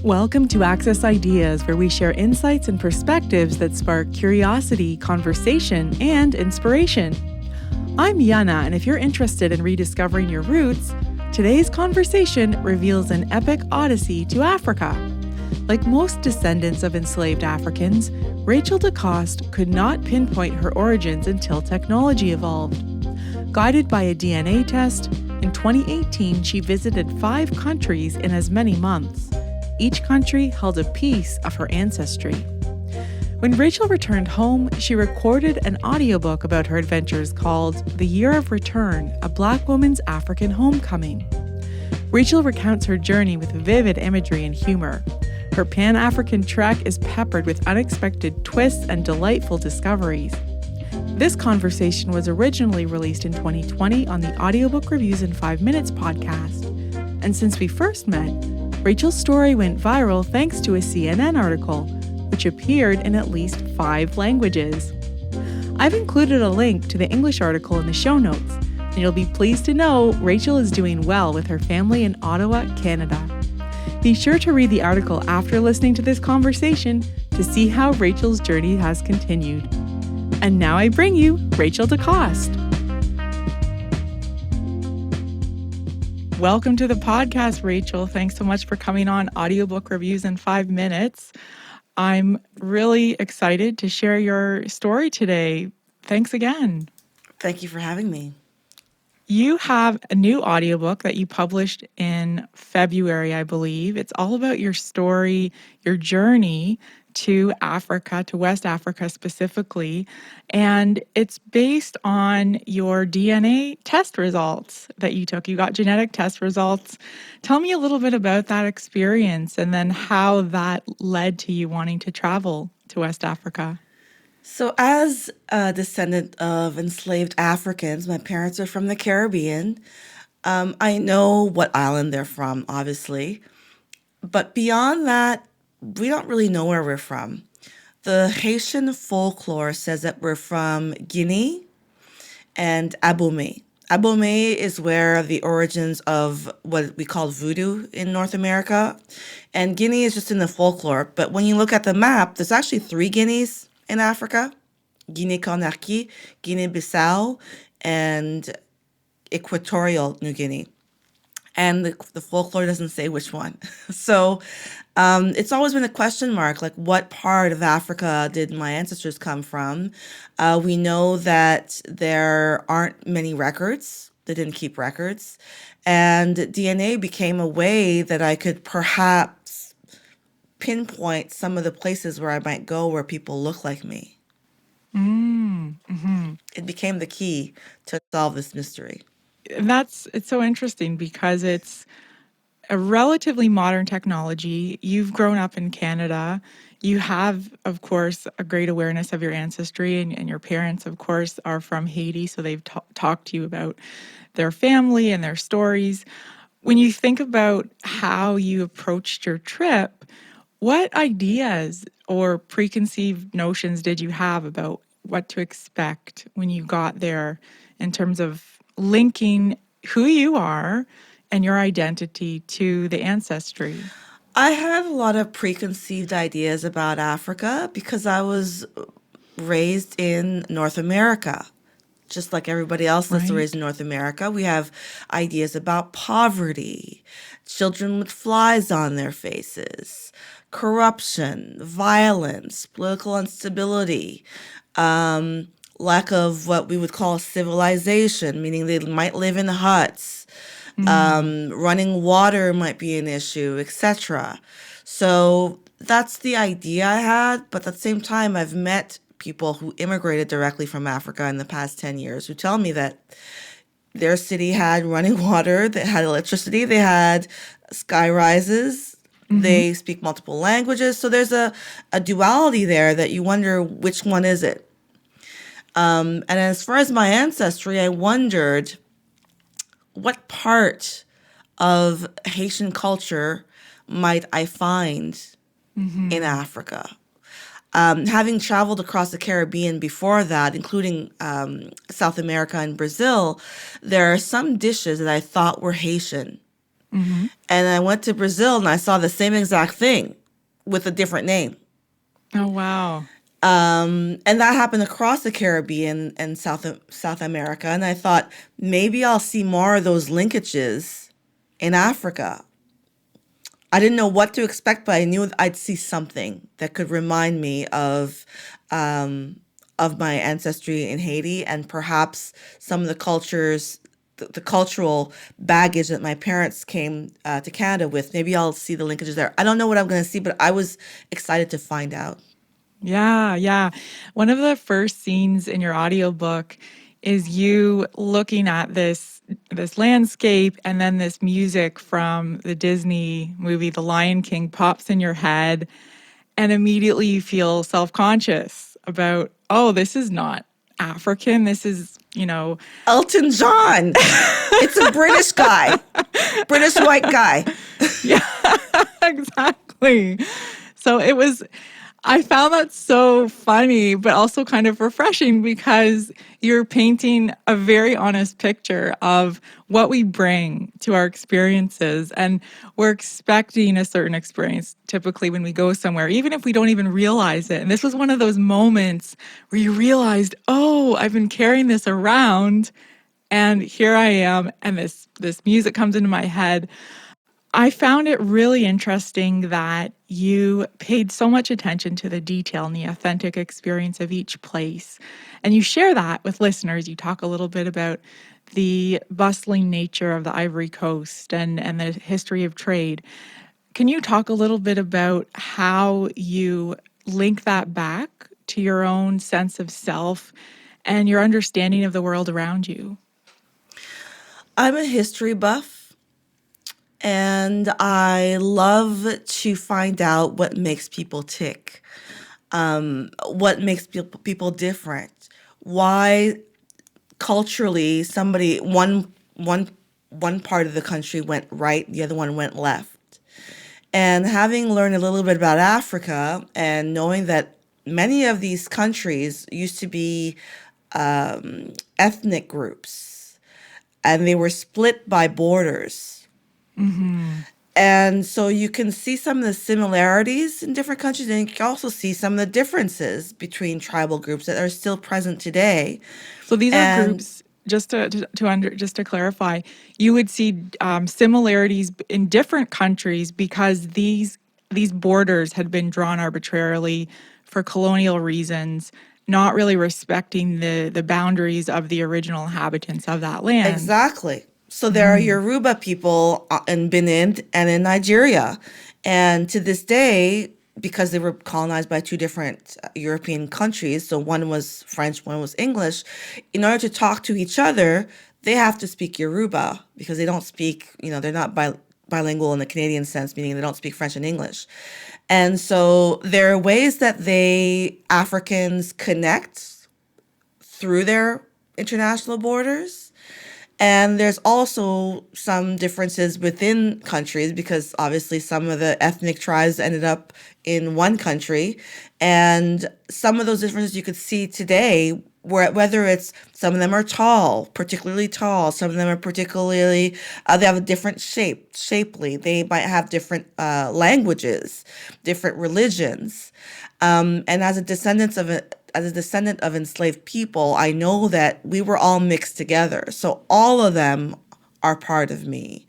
Welcome to Access Ideas, where we share insights and perspectives that spark curiosity, conversation, and inspiration. I'm Yana, and if you're interested in rediscovering your roots, today's conversation reveals an epic odyssey to Africa. Like most descendants of enslaved Africans, Rachel Décoste could not pinpoint her origins until technology evolved. Guided by a DNA test, in 2018 she visited 5 countries in as many months. Each country held a piece of her ancestry. When Rachel returned home, she recorded an audiobook about her adventures called The Year of Return, A Black Woman's African Homecoming. Rachel recounts her journey with vivid imagery and humor. Her Pan-African trek is peppered with unexpected twists and delightful discoveries. This conversation was originally released in 2020 on the Audiobook Reviews in 5 Minutes podcast. And since we first met, Rachel's story went viral thanks to a CNN article, which appeared in at least 5 languages. I've included a link to the English article in the show notes, and you'll be pleased to know Rachel is doing well with her family in Ottawa, Canada. Be sure to read the article after listening to this conversation to see how Rachel's journey has continued. And now I bring you Rachel Décoste. Welcome to the podcast, Rachel. Thanks so much for coming on Audiobook Reviews in 5 Minutes. I'm really excited to share your story today. Thanks again. Thank you for having me. You have a new audiobook that you published in February, I believe. It's all about your story, your journey to Africa, to West Africa specifically, and it's based on your DNA test results that you took. You got genetic test results. Tell me a little bit about that experience and then how that led to you wanting to travel to West Africa. So as a descendant of enslaved Africans, my parents are from the Caribbean. I know what island they're from, obviously, but beyond that, we don't really know where we're from. The Haitian folklore says that we're from Guinea and Abomey. Abomey is where the origins of what we call voodoo in North America. And Guinea is just in the folklore. But when you look at the map, there's actually 3 Guineas in Africa: Guinea-Conakry, Guinea-Bissau, and Equatorial New Guinea. And the folklore doesn't say which one. So it's always been a question mark, like what part of Africa did my ancestors come from? We know that there aren't many records. They didn't keep records. And DNA became a way that I could perhaps pinpoint some of the places where I might go where people look like me. Mm-hmm. It became the key to solve this mystery. It's so interesting because it's a relatively modern technology. You've grown up in Canada. You have, of course, a great awareness of your ancestry, and your parents, of course, are from Haiti, so they've talked to you about their family and their stories. When you think about how you approached your trip, what ideas or preconceived notions did you have about what to expect when you got there in terms of linking who you are and your identity to the ancestry? I had a lot of preconceived ideas about Africa because I was raised in North America. Just like everybody else that's raised in North America, we have ideas about poverty, children with flies on their faces, corruption, violence, political instability, lack of what we would call civilization, meaning they might live in huts. Running water might be an issue, etc. So that's the idea I had. But at the same time, I've met people who immigrated directly from Africa in the past 10 years who tell me that their city had running water, they had electricity, they had sky rises, they speak multiple languages. So there's a duality there that you wonder which one is it. And as far as my ancestry, I wondered what part of Haitian culture might I find in Africa. Having traveled across the Caribbean before that, including South America and Brazil, there are some dishes that I thought were Haitian. And I went to Brazil and I saw the same exact thing with a different name. Oh, wow. And that happened across the Caribbean and South America. And I thought maybe I'll see more of those linkages in Africa. I didn't know what to expect, but I knew I'd see something that could remind me of my ancestry in Haiti and perhaps some of the the cultural baggage that my parents came to Canada with. Maybe I'll see the linkages there. I don't know what I'm going to see, but I was excited to find out. Yeah, yeah. One of the first scenes in your audiobook is you looking at this landscape, and then this music from the Disney movie The Lion King pops in your head, and immediately you feel self-conscious about, oh, this is not African. This is, Elton John. It's a British guy, British white guy. yeah, exactly. So I found that so funny, but also kind of refreshing because you're painting a very honest picture of what we bring to our experiences. And we're expecting a certain experience typically when we go somewhere, even if we don't even realize it. And this was one of those moments where you realized, oh, I've been carrying this around and here I am. And this music comes into my head. I found it really interesting that you paid so much attention to the detail and the authentic experience of each place. And you share that with listeners. You talk a little bit about the bustling nature of the Ivory Coast and the history of trade. Can you talk a little bit about how you link that back to your own sense of self and your understanding of the world around you? I'm a history buff. And I love to find out what makes people tick, what makes people different, why culturally one part of the country went right, the other one went left. And having learned a little bit about Africa and knowing that many of these countries used to be ethnic groups, and they were split by borders. And so you can see some of the similarities in different countries, and you can also see some of the differences between tribal groups that are still present today. So these are groups, just to clarify, you would see similarities in different countries because these borders had been drawn arbitrarily for colonial reasons, not really respecting the boundaries of the original inhabitants of that land. Exactly. So there are Yoruba people in Benin and in Nigeria. And to this day, because they were colonized by two different European countries, so one was French, one was English, in order to talk to each other, they have to speak Yoruba because they don't speak, they're not bilingual in the Canadian sense, meaning they don't speak French and English. And so there are ways that Africans connect through their international borders. And there's also some differences within countries because obviously some of the ethnic tribes ended up in one country. And some of those differences you could see today, whether it's some of them are tall, particularly tall, some of them are particularly, they have a different shapely. They might have different languages, different religions. And as a descendant of enslaved people, I know that we were all mixed together. So all of them are part of me.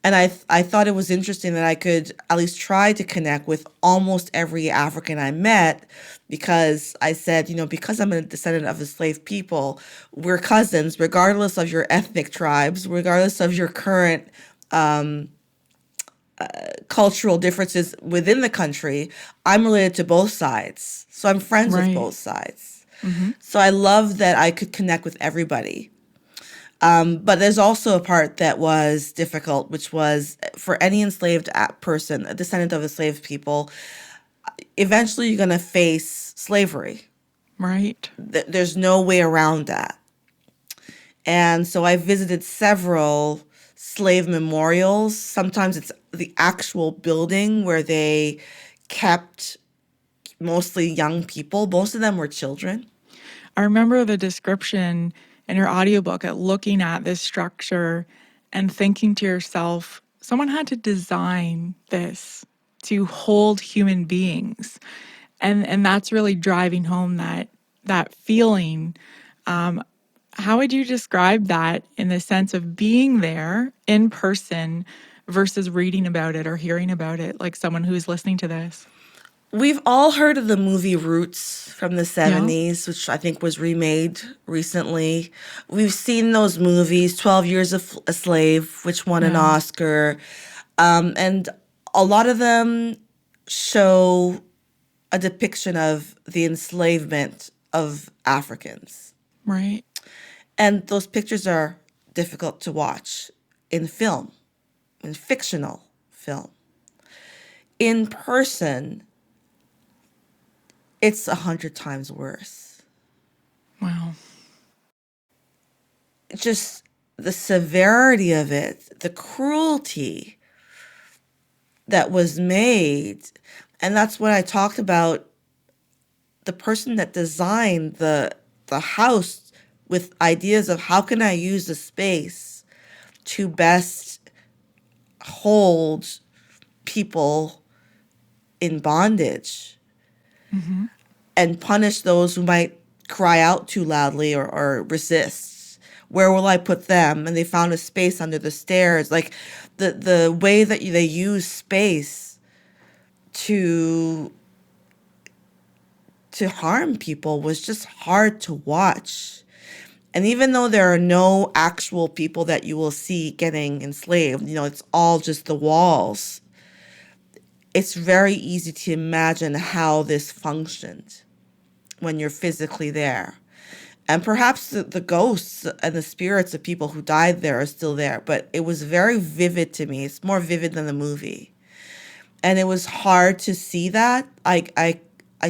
And I thought it was interesting that I could at least try to connect with almost every African I met because I said, because I'm a descendant of enslaved people, we're cousins, regardless of your ethnic tribes, regardless of your current cultural differences within the country. I'm related to both sides. So I'm friends with both sides. So I love that I could connect with everybody. But there's also a part that was difficult, which was for any enslaved person, a descendant of enslaved people, eventually you're going to face slavery. Right. There's no way around that. And so I visited several slave memorials. Sometimes it's the actual building where they kept mostly young people. Most of them were children. I remember the description in your audiobook at looking at this structure and thinking to yourself, someone had to design this to hold human beings. And that's really driving home that feeling. How would you describe that in the sense of being there in person versus reading about it or hearing about it, like someone who's listening to this? We've all heard of the movie Roots from the Yeah. 70s, which I think was remade recently. We've seen those movies, 12 Years a Slave, which won an Yeah. Oscar. And a lot of them show a depiction of the enslavement of Africans. Right. And those pictures are difficult to watch in film, in fictional film. In person, it's 100 times worse. Wow. Just the severity of it, the cruelty that was made. And that's when I talked about the person that designed the house with ideas of how can I use the space to best hold people in bondage and punish those who might cry out too loudly or resist. Where will I put them? And they found a space under the stairs. Like the way that they use space to harm people was just hard to watch. And even though there are no actual people that you will see getting enslaved, it's all just the walls. It's very easy to imagine how this functioned when you're physically there. And perhaps the ghosts and the spirits of people who died there are still there, but it was very vivid to me. It's more vivid than the movie. And it was hard to see that. I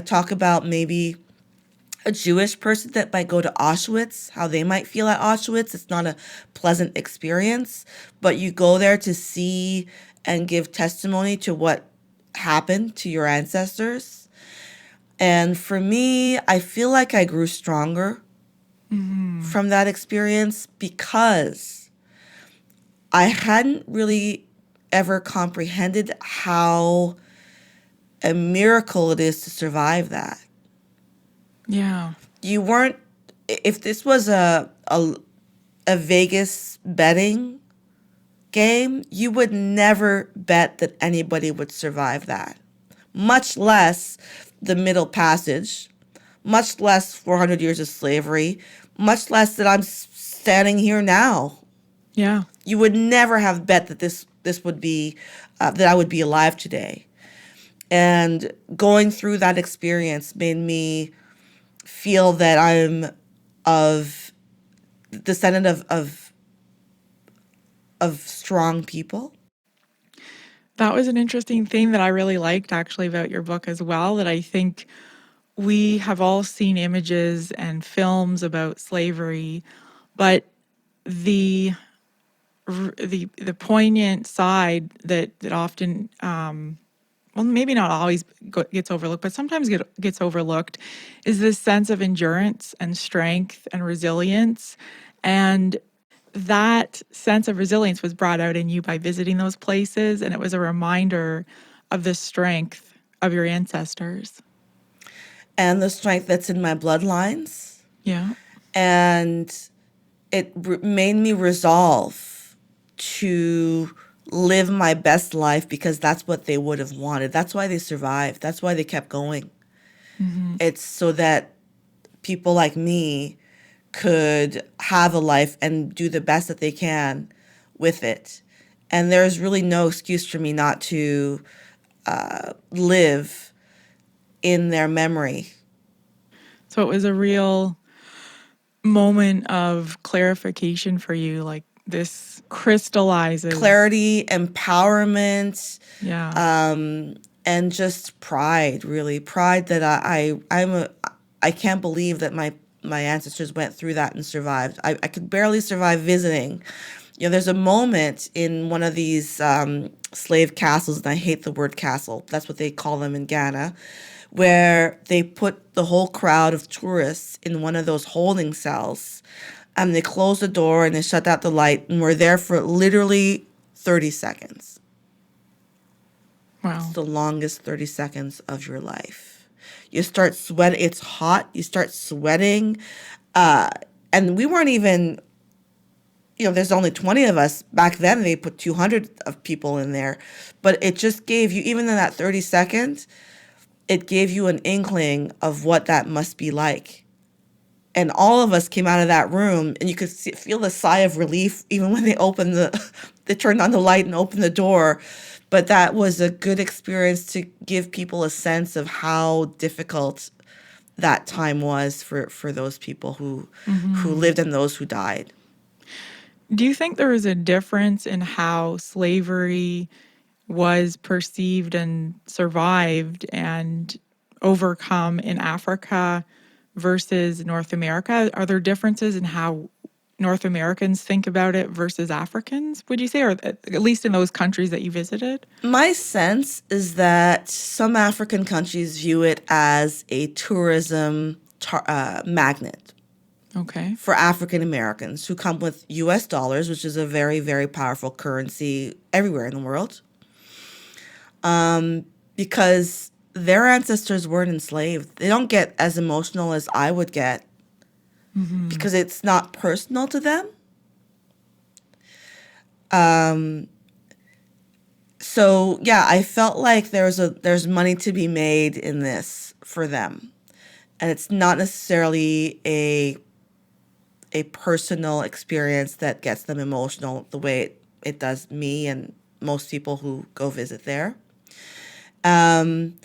talk about maybe a Jewish person that might go to Auschwitz, how they might feel at Auschwitz. It's not a pleasant experience, but you go there to see and give testimony to what happened to your ancestors. And for me, I feel like I grew stronger from that experience because I hadn't really ever comprehended how a miracle it is to survive that. Yeah. You weren't, if this was a Vegas betting game, you would never bet that anybody would survive that, much less the Middle Passage, much less 400 years of slavery, much less that I'm standing here now. Yeah. You would never have bet that this would be, that I would be alive today. And going through that experience made me feel that I'm of descendant of strong people. That was an interesting thing that I really liked actually about your book as well, that I think we have all seen images and films about slavery, but the poignant side that often well, maybe not always gets overlooked, but sometimes gets overlooked, is this sense of endurance and strength and resilience. And that sense of resilience was brought out in you by visiting those places, and it was a reminder of the strength of your ancestors. And the strength that's in my bloodlines. Yeah. And it made me resolve to live my best life because that's what they would have wanted. That's why they survived. That's why they kept going. It's so that people like me could have a life and do the best that they can with it. And there's really no excuse for me not to live in their memory. So it was a real moment of clarification for you, like this crystallizes. Clarity, empowerment, Yeah. and just pride, really. Pride that I can't believe that my ancestors went through that and survived. I could barely survive visiting. There's a moment in one of these slave castles, and I hate the word castle, that's what they call them in Ghana, where they put the whole crowd of tourists in one of those holding cells, and they closed the door and they shut out the light, and we're there for literally 30 seconds. Wow. It's the longest 30 seconds of your life. You start sweating. It's hot. You start sweating. And we weren't even, there's only 20 of us. Back then, they put 200 of people in there. But it just gave you, even in that 30 seconds, it gave you an inkling of what that must be like. And all of us came out of that room, and you could feel the sigh of relief even when they turned on the light and opened the door. But that was a good experience to give people a sense of how difficult that time was for those people who lived and those who died. Do you think there was a difference in how slavery was perceived and survived and overcome in Africa versus North America? Are there differences in how North Americans think about it versus Africans, would you say, or at least in those countries that you visited? My sense is that some African countries view it as a tourism magnet. Okay. For African Americans who come with US dollars, which is a very, very powerful currency everywhere in the world, because their ancestors weren't enslaved. They don't get as emotional as I would get because it's not personal to them. So yeah, I felt like there's money to be made in this for them, and it's not necessarily a personal experience that gets them emotional the way it does me and most people who go visit there. And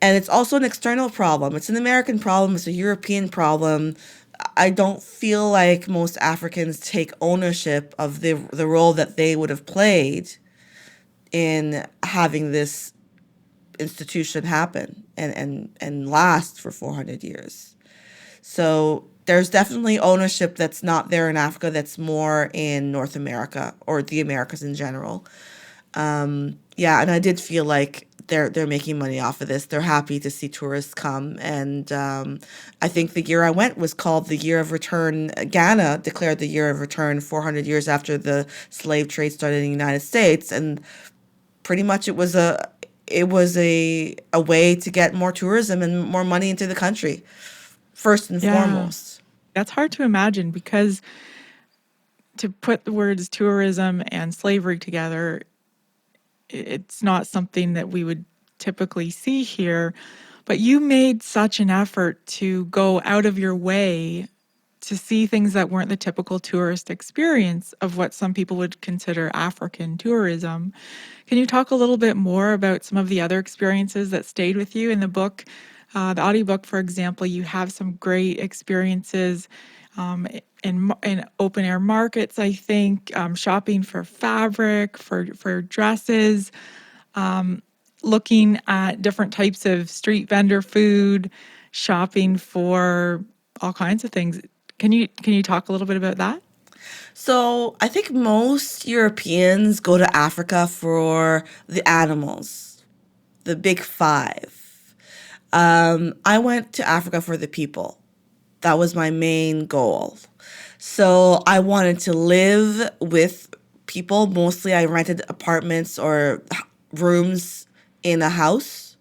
it's also an external problem. It's an American problem. It's a European problem. I don't feel like most Africans take ownership of the role that they would have played in having this institution happen and last for 400 years. So there's definitely ownership that's not there in Africa, that's more in North America or the Americas in general. And I did feel like they're making money off of this. They're happy to see tourists come. And I think the year I went was called the Year of Return. Ghana declared the Year of Return 400 years after the slave trade started in the United States. And pretty much it was a way to get more tourism and more money into the country, first and foremost. That's hard to imagine, because to put the words tourism and slavery together, it's not something that we would typically see here. But you made such an effort to go out of your way to see things that weren't the typical tourist experience of what some people would consider African tourism. Can you talk a little bit more about some of the other experiences that stayed with you in the book? The audiobook, for example, you have some great experiences in open air markets, I think, shopping for fabric, for dresses, looking at different types of street vendor food, shopping for all kinds of things. Can you talk a little bit about that? So I think most Europeans go to Africa for the animals, the big five. I went to Africa for the people. That was my main goal. So I wanted to live with people. Mostly I rented apartments or rooms in a house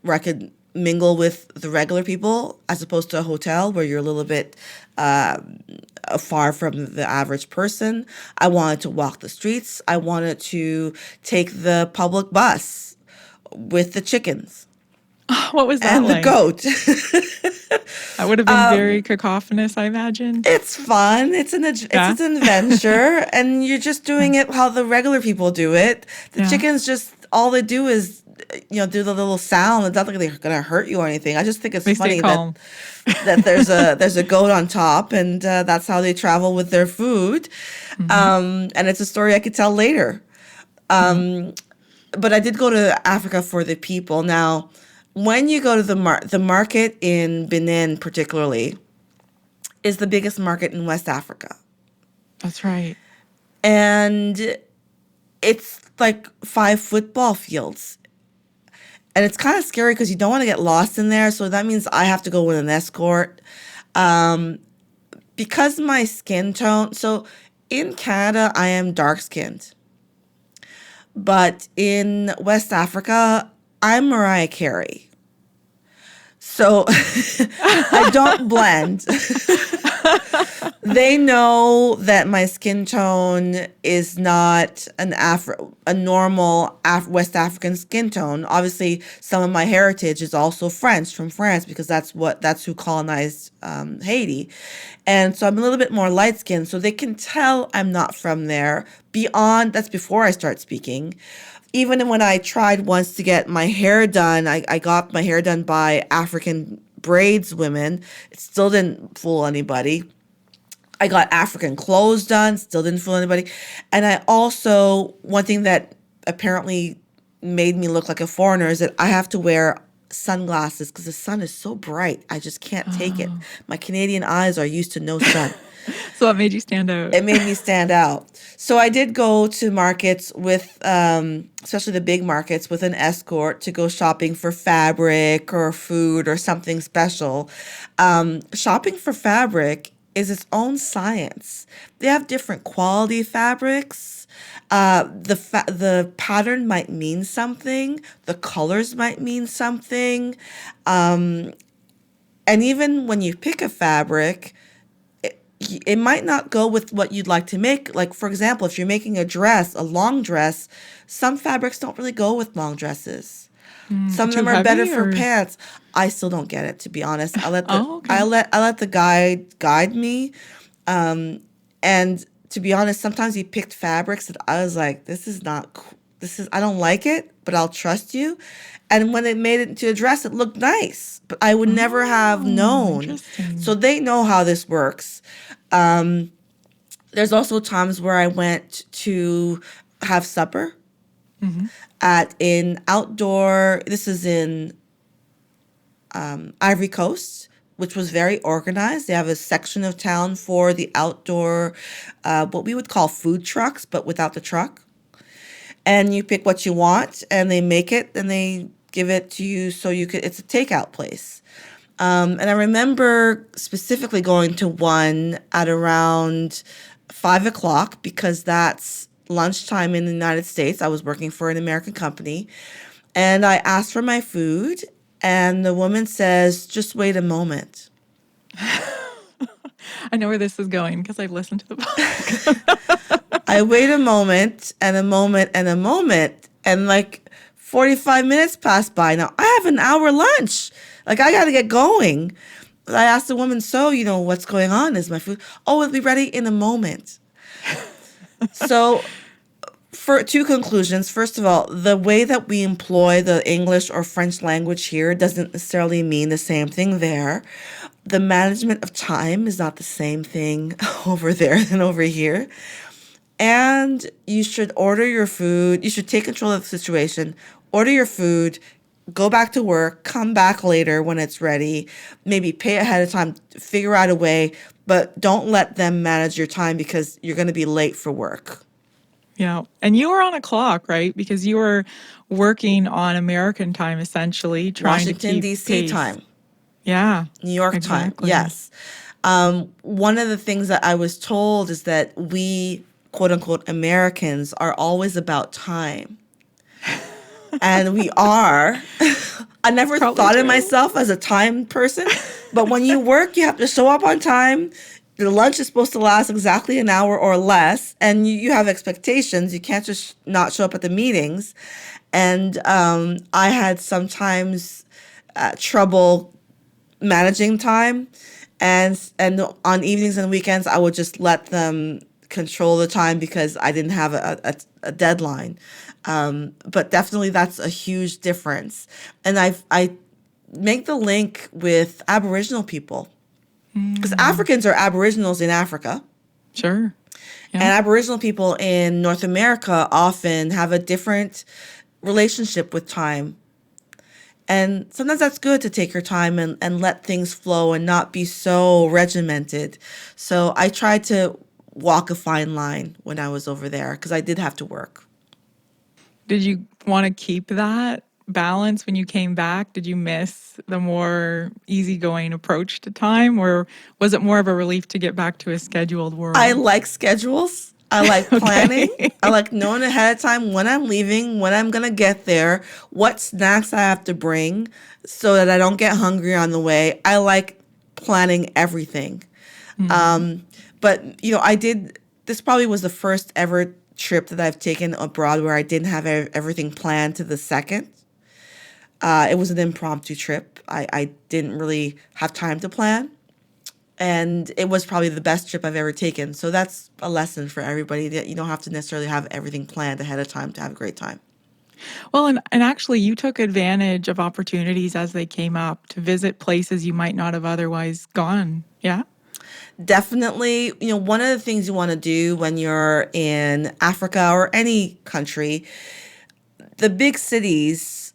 where I could mingle with the regular people, as opposed to a hotel where you're a little bit far from the average person. I wanted to walk the streets. I wanted to take the public bus with the chickens. What was that and like? The goat. That would have been very cacophonous, I imagine. It's fun. It's an adventure, and you're just doing it how the regular people do it. The chickens just, all they do is, do the little sound. It's not like they're gonna hurt you or anything. I just think it's funny that there's a goat on top, and that's how they travel with their food. And it's a story I could tell later. But I did go to Africa for the people. Now, when you go to the market in Benin, particularly, is the biggest market in West Africa. That's right. And it's like 5 football fields. And it's kind of scary because you don't want to get lost in there. So that means I have to go with an escort. Because my skin tone, so in Canada, I am dark-skinned. But in West Africa, I'm Mariah Carey. So I don't blend. They know that my skin tone is not a normal West African skin tone. Obviously, some of my heritage is also French, from France, because that's who colonized Haiti. And so I'm a little bit more light skinned, so they can tell I'm not from there. That's before I start speaking. Even when I tried once to get my hair done, I got my hair done by African braids women. It still didn't fool anybody. I got African clothes done, still didn't fool anybody. And I also, one thing that apparently made me look like a foreigner is that I have to wear sunglasses because the sun is so bright. I just can't take it. My Canadian eyes are used to no sun. So what made you stand out? It made me stand out. So I did go to markets with, especially the big markets, with an escort to go shopping for fabric or food or something special. Shopping for fabric is its own science. They have different quality fabrics. The pattern might mean something. The colors might mean something. And even when you pick a fabric, it might not go with what you'd like to make. Like, for example, if you're making a long dress, some fabrics don't really go with long dresses. Some of them are better for pants. I still don't get it, to be honest. I let the guide me. And to be honest, sometimes he picked fabrics that I was like, I don't like it, but I'll trust you. And when it made it into a dress, it looked nice, but I would never have known. So they know how this works. There's also times where I went to have supper this is in Ivory Coast, which was very organized. They have a section of town for the outdoor, what we would call food trucks, but without the truck. And you pick what you want, and they make it, and they give it to you it's a takeout place. And I remember specifically going to one at around 5 o'clock because that's lunchtime in the United States. I was working for an American company. And I asked for my food, and the woman says, "Just wait a moment." I know where this is going because I've listened to the podcast. I wait a moment and a moment and a moment, and like 45 minutes passed by. Now, I have an hour lunch. Like, I got to get going. I asked the woman, "So, what's going on? Is my food?" "Oh, it'll be ready in a moment." So, for two conclusions. First of all, the way that we employ the English or French language here doesn't necessarily mean the same thing there. The management of time is not the same thing over there than over here. And you should order your food. You should take control of the situation, order your food, go back to work, come back later when it's ready, maybe pay ahead of time, figure out a way, but don't let them manage your time because you're going to be late for work. Yeah. And you were on a clock, right? Because you were working on American time, essentially, trying Washington, to keep D.C. pace. time. Yeah. New York time. Yes. One of the things that I was told is that we, quote unquote, Americans are always about time. And we are. I never thought of myself as a time person, but when you work, you have to show up on time. The lunch is supposed to last exactly an hour or less, and you have expectations. You can't just not show up at the meetings. And I had sometimes trouble managing time, and on evenings and weekends, I would just let them control the time because I didn't have a deadline. But definitely that's a huge difference. And I make the link with Aboriginal people. Because Africans are Aboriginals in Africa. Sure. Yeah. And Aboriginal people in North America often have a different relationship with time. And sometimes that's good to take your time and let things flow and not be so regimented. So I tried to walk a fine line when I was over there because I did have to work. Did you want to keep that balance when you came back? Did you miss the more easygoing approach to time, or was it more of a relief to get back to a scheduled world? I like schedules. I like planning. Okay. I like knowing ahead of time when I'm leaving, when I'm going to get there, what snacks I have to bring so that I don't get hungry on the way. I like planning everything. But, this probably was the first ever trip that I've taken abroad where I didn't have everything planned to the second. It was an impromptu trip. I didn't really have time to plan. And it was probably the best trip I've ever taken. So that's a lesson for everybody, that you don't have to necessarily have everything planned ahead of time to have a great time. Well, and actually, you took advantage of opportunities as they came up to visit places you might not have otherwise gone. Yeah? Definitely, one of the things you want to do when you're in Africa or any country, the big cities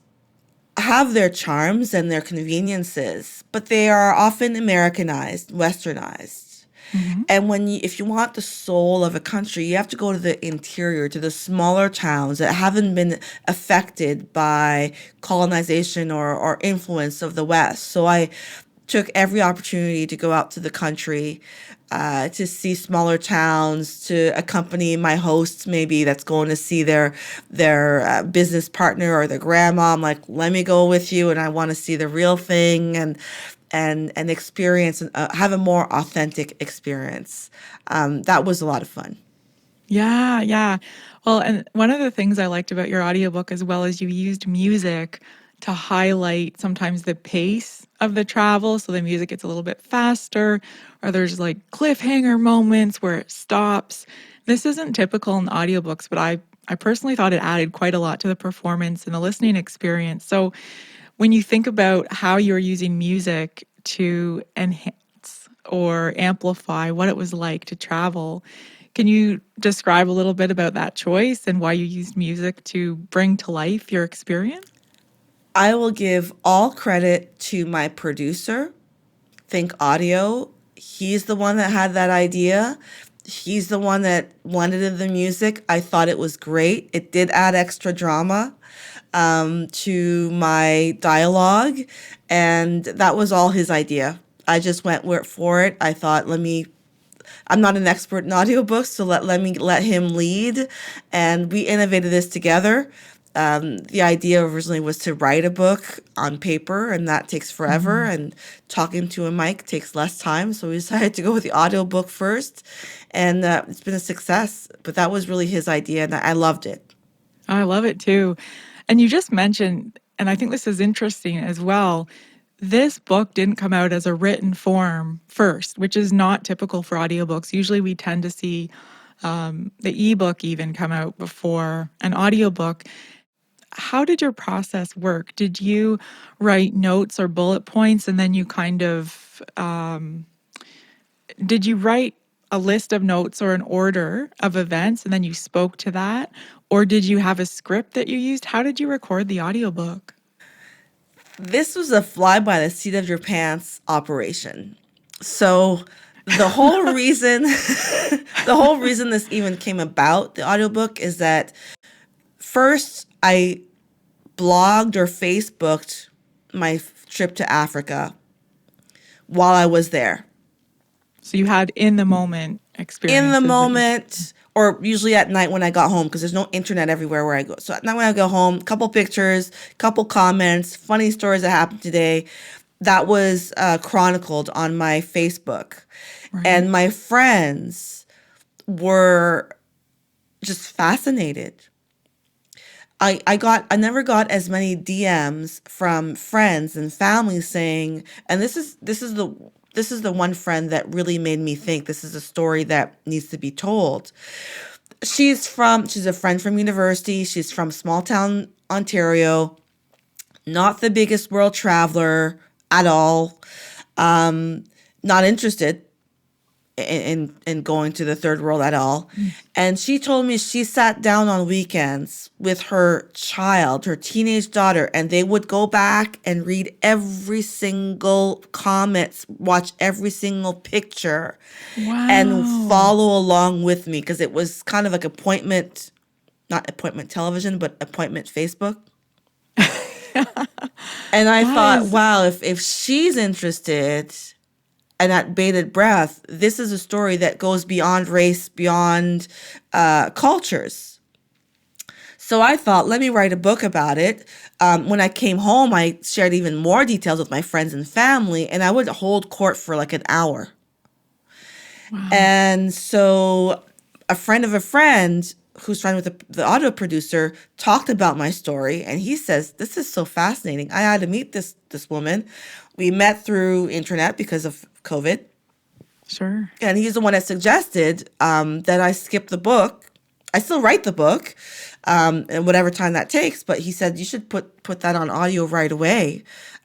have their charms and their conveniences, but they are often Americanized, westernized. hmm And if you want the soul of a country, you have to go to the interior, to the smaller towns that haven't been affected by colonization or influence of the West. So I took every opportunity to go out to the country, to see smaller towns, to accompany my hosts maybe that's going to see their business partner or their grandma. I'm like, let me go with you, and I want to see the real thing and experience and have a more authentic experience. That was a lot of fun. Yeah, yeah. Well, and one of the things I liked about your audiobook as well is you used music to highlight sometimes the pace of the travel. So the music gets a little bit faster, or there's like cliffhanger moments where it stops. This isn't typical in audiobooks, but I personally thought it added quite a lot to the performance and the listening experience. So when you think about how you're using music to enhance or amplify what it was like to travel, can you describe a little bit about that choice and why you used music to bring to life your experience? I will give all credit to my producer, Think Audio. He's the one that had that idea. He's the one that wanted the music. I thought it was great. It did add extra drama to my dialogue, and that was all his idea. I just went for it. I thought, I'm not an expert in audiobooks, so let me let him lead. And we innovated this together. The idea originally was to write a book on paper, and that takes forever. And talking to a mic takes less time. So we decided to go with the audiobook first. And it's been a success. But that was really his idea, and I loved it. I love it too. And you just mentioned, and I think this is interesting as well, this book didn't come out as a written form first, which is not typical for audiobooks. Usually we tend to see the ebook even come out before an audiobook. How did your process work? Did you write notes or bullet points and then you kind of, did you write a list of notes or an order of events and then you spoke to that? Or did you have a script that you used? How did you record the audiobook? This was a fly by the seat of your pants operation. So the whole reason this even came about, the audiobook, is that first I blogged or Facebooked my trip to Africa while I was there. So you had in the moment experiences. In the that you- moment, or usually at night when I got home, because there's no internet everywhere where I go. So at night when I go home, couple pictures, couple comments, funny stories that happened today. That was chronicled on my Facebook. Right. And my friends were just fascinated. I never got as many DMs from friends and family saying, and this is the one friend that really made me think this is a story that needs to be told. She's a friend from university. She's from small town Ontario, not the biggest world traveler at all. Not interested in going to the third world at all. And she told me she sat down on weekends with her child, her teenage daughter, and they would go back and read every single comments, watch every single picture, Wow. and follow along with me, because it was kind of like not appointment television, but appointment Facebook. And I thought, wow, if she's interested, and at bated breath, this is a story that goes beyond race, beyond cultures. So I thought, let me write a book about it. When I came home, I shared even more details with my friends and family, and I would hold court for like an hour. Wow. And so a friend of a friend who's friend with the audio producer talked about my story, and he says, this is so fascinating. I had to meet this woman. We met through internet because of COVID. Sure. And he's the one that suggested that I skip the book. I still write the book, and whatever time that takes, but he said, you should put that on audio right away.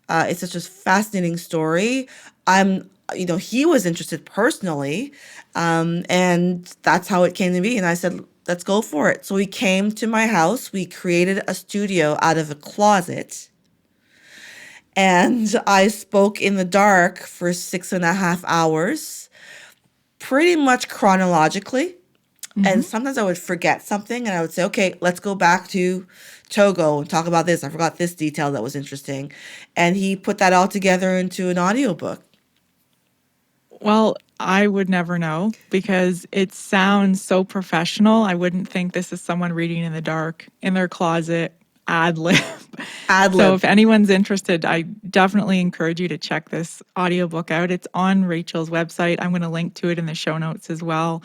It's such a fascinating story. He was interested personally, and that's how it came to be. And I said, let's go for it. So we came to my house. We created a studio out of a closet. And I spoke in the dark for 6.5 hours, pretty much chronologically. Mm-hmm. And sometimes I would forget something and I would say, okay, let's go back to Togo and talk about this. I forgot this detail that was interesting. And he put that all together into an audiobook. Well, I would never know because it sounds so professional. I wouldn't think this is someone reading in the dark in their closet, ad lib. So if anyone's interested, I definitely encourage you to check this audiobook out. It's on Rachel's website. I'm going to link to it in the show notes as well.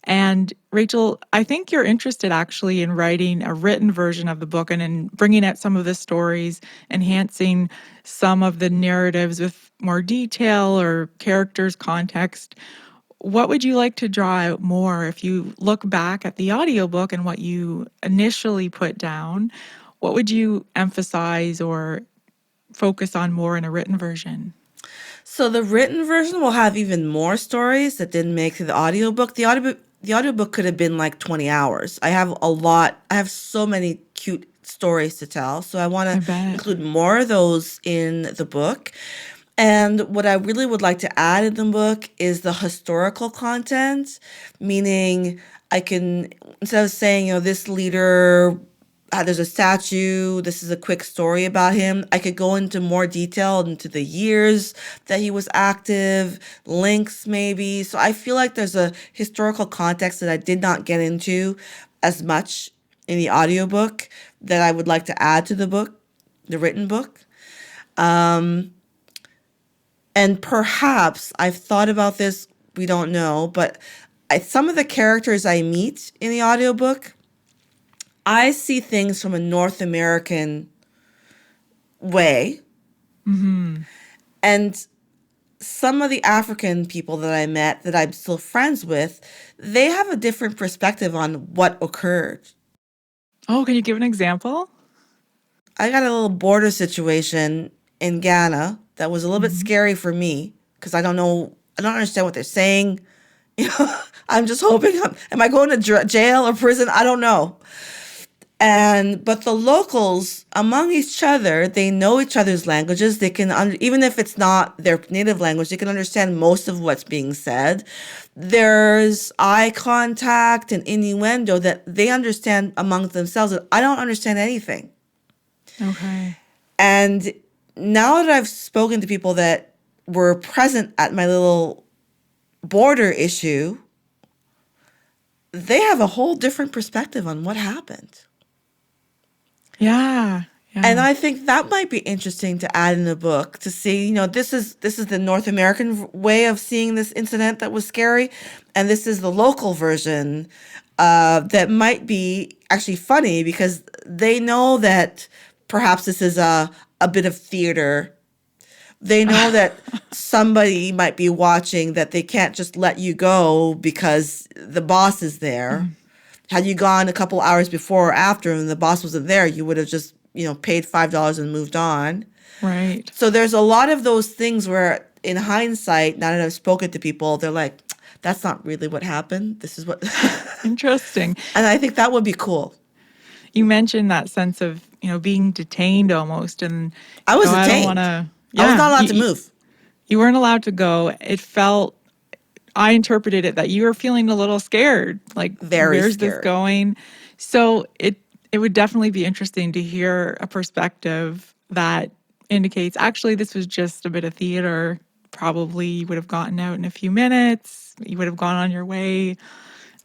And Rachel, I think you're interested actually in writing a written version of the book and in bringing out some of the stories, enhancing some of the narratives with more detail or characters, context. What would you like to draw out more if you look back at the audiobook and what you initially put down? What would you emphasize or focus on more in a written version? So the written version will have even more stories that didn't make it to the audiobook. The audiobook could have been like 20 hours. I have so many cute stories to tell. So I want to include more of those in the book. And what I really would like to add in the book is the historical content, meaning I can, instead of saying, this leader, there's a statue, this is a quick story about him, I could go into more detail into the years that he was active, links maybe. So I feel like there's a historical context that I did not get into as much in the audiobook that I would like to add to the book, the written book. And perhaps I've thought about this, we don't know, but some of the characters I meet in the audiobook, I see things from a North American way. Mm-hmm. And some of the African people that I met that I'm still friends with, they have a different perspective on what occurred. Oh, can you give an example? I got a little border situation in Ghana that was a little bit scary for me because I don't understand what they're saying. I'm just hoping, am I going to jail or prison? I don't know. But the locals among each other, they know each other's languages. They can, even if it's not their native language, they can understand most of what's being said. There's eye contact and innuendo that they understand among themselves. And I don't understand anything. Okay. And now that I've spoken to people that were present at my little border issue, they have a whole different perspective on what happened. Yeah. And I think that might be interesting to add in the book to see, this is the North American way of seeing this incident that was scary. And this is the local version that might be actually funny because they know that perhaps this is a bit of theater. They know that somebody might be watching, that they can't just let you go because the boss is there. Mm-hmm. Had you gone a couple hours before or after and the boss wasn't there, you would have just, paid $5 and moved on. Right. So there's a lot of those things where in hindsight, now that I've spoken to people, they're like, that's not really what happened. This is what. Interesting. And I think that would be cool. You mentioned that sense of, being detained almost. And I was detained. I was not allowed to move. You weren't allowed to go. I interpreted it that you were feeling a little scared, like, where's this going? So it would definitely be interesting to hear a perspective that indicates, actually, this was just a bit of theater. probably you would have gotten out in a few minutes. You would have gone on your way.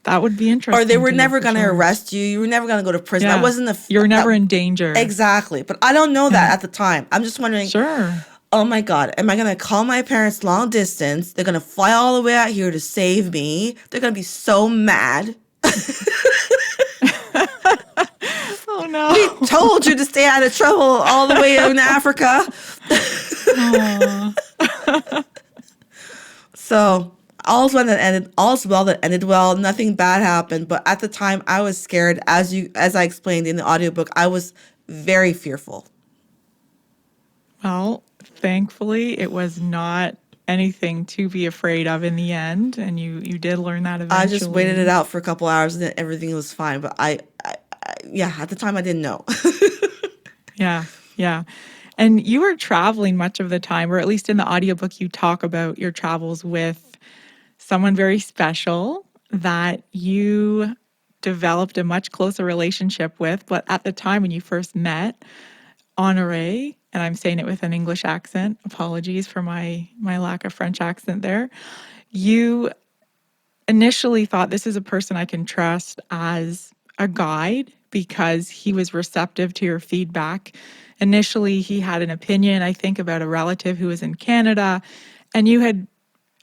That would be interesting. Or they were never going to arrest you. You were never going to go to prison. Yeah. That wasn't you were never in danger. Exactly. But I don't know that at the time. I'm just wondering, Sure. Oh my God, am I going to call my parents long distance? They're going to fly all the way out here to save me. They're going to be so mad. Oh no. We told you to stay out of trouble all the way in Africa. So all's well that ended well. Nothing bad happened. But at the time I was scared. As I explained in the audiobook, I was very fearful. Well, thankfully, it was not anything to be afraid of in the end, and you did learn that eventually. I just waited it out for a couple hours, and then everything was fine. But I at the time, I didn't know. Yeah. And you were traveling much of the time, or at least in the audiobook, you talk about your travels with someone very special that you developed a much closer relationship with. But at the time when you first met, Honoré, and I'm saying it with an English accent, apologies for my lack of French accent there, you initially thought this is a person I can trust as a guide because he was receptive to your feedback. Initially, he had an opinion, I think, about a relative who was in Canada, and you had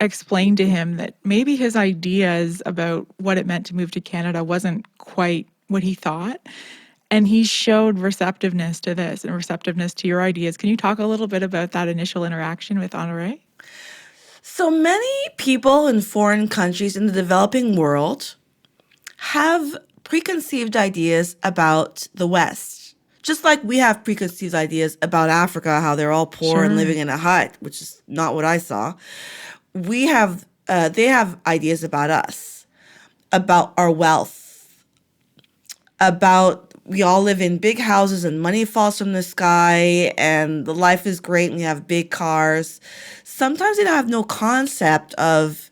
explained to him that maybe his ideas about what it meant to move to Canada wasn't quite what he thought. And he showed receptiveness to this and receptiveness to your ideas. Can you talk a little bit about that initial interaction with Honoré? So many people in foreign countries in the developing world have preconceived ideas about the West. Just like we have preconceived ideas about Africa, how they're all poor and living in a hut, which is not what I saw. They have ideas about us, about our wealth, about we all live in big houses and money falls from the sky and the life is great and we have big cars. Sometimes they don't have no concept of,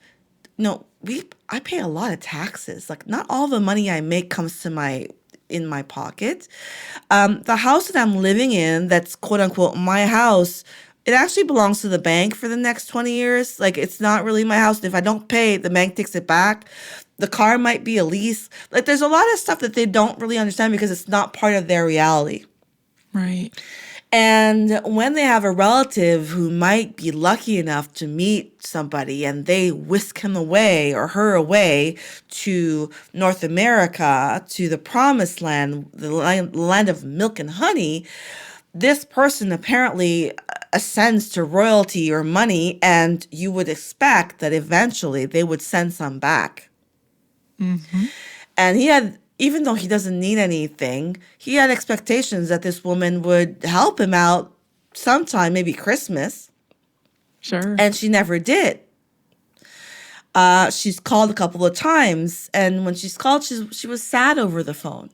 I pay a lot of taxes. Like not all the money I make comes to in my pocket. The house that I'm living in, that's quote unquote my house, it actually belongs to the bank for the next 20 years. Like it's not really my house. And if I don't pay, the bank takes it back. The car might be a lease. Like there's a lot of stuff that they don't really understand because it's not part of their reality. Right. And when they have a relative who might be lucky enough to meet somebody and they whisk him away or her away to North America, to the promised land, the land of milk and honey, this person apparently ascends to royalty or money, and you would expect that eventually they would send some back. Mm-hmm. And he had, even though he doesn't need anything, he had expectations that this woman would help him out sometime, maybe Christmas. Sure. And she never did. She's called a couple of times, and when she's called, she was sad over the phone.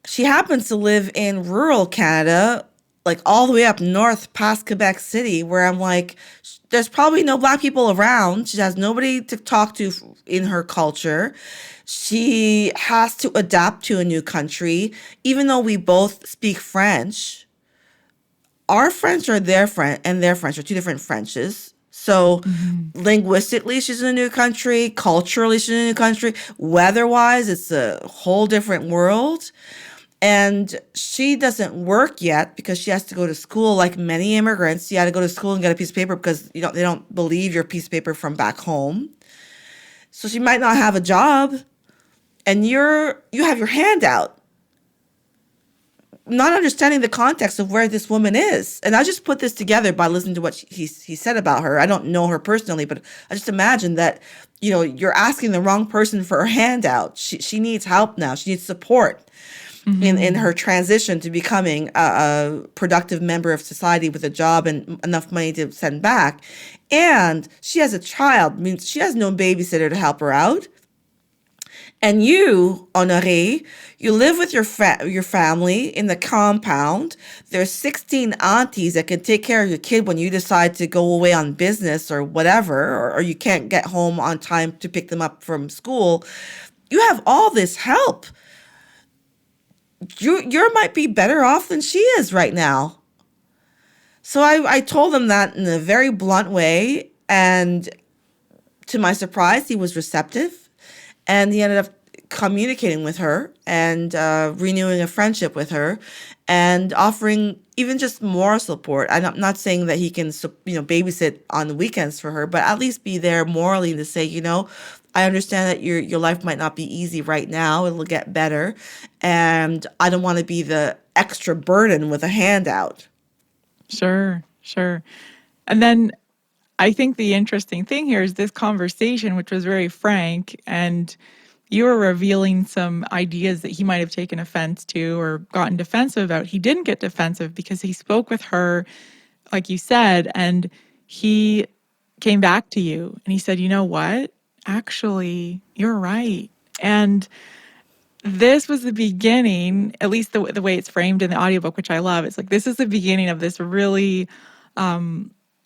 She happens to live in rural Canada, like all the way up north past Quebec City, where I'm like, there's probably no Black people around. She has nobody to talk to in her culture. She has to adapt to a new country. Even though we both speak French, our French or their French and their French are two different Frenches. So linguistically, she's in a new country. Culturally, she's in a new country. Weather-wise, it's a whole different world. And she doesn't work yet because she has to go to school like many immigrants. You had to go to school and get a piece of paper because they don't believe your piece of paper from back home. So she might not have a job. And you have your hand out, not understanding the context of where this woman is. And I just put this together by listening to what he said about her. I don't know her personally, but I just imagine that, you're asking the wrong person for her handout. She needs help now. She needs support. Mm-hmm. in her transition to becoming a productive member of society with a job and enough money to send back. And she has a child, means she has no babysitter to help her out. And you, Honoré, you live with your family in the compound. There's 16 aunties that can take care of your kid when you decide to go away on business or whatever, or you can't get home on time to pick them up from school. You have all this help. You might be better off than she is right now. So I told him that in a very blunt way, and to my surprise, he was receptive, and he ended up communicating with her and renewing a friendship with her and offering even just moral support. I'm not saying that he can, babysit on the weekends for her, but at least be there morally to say, I understand that your life might not be easy right now. It'll get better. And I don't want to be the extra burden with a handout. Sure, sure. And then I think the interesting thing here is this conversation, which was very frank, and you were revealing some ideas that he might have taken offense to or gotten defensive about. He didn't get defensive because he spoke with her, like you said, and he came back to you and he said, you know what? Actually, you're right. And this was the beginning, at least the way it's framed in the audiobook, which I love. It's like, this is the beginning of this really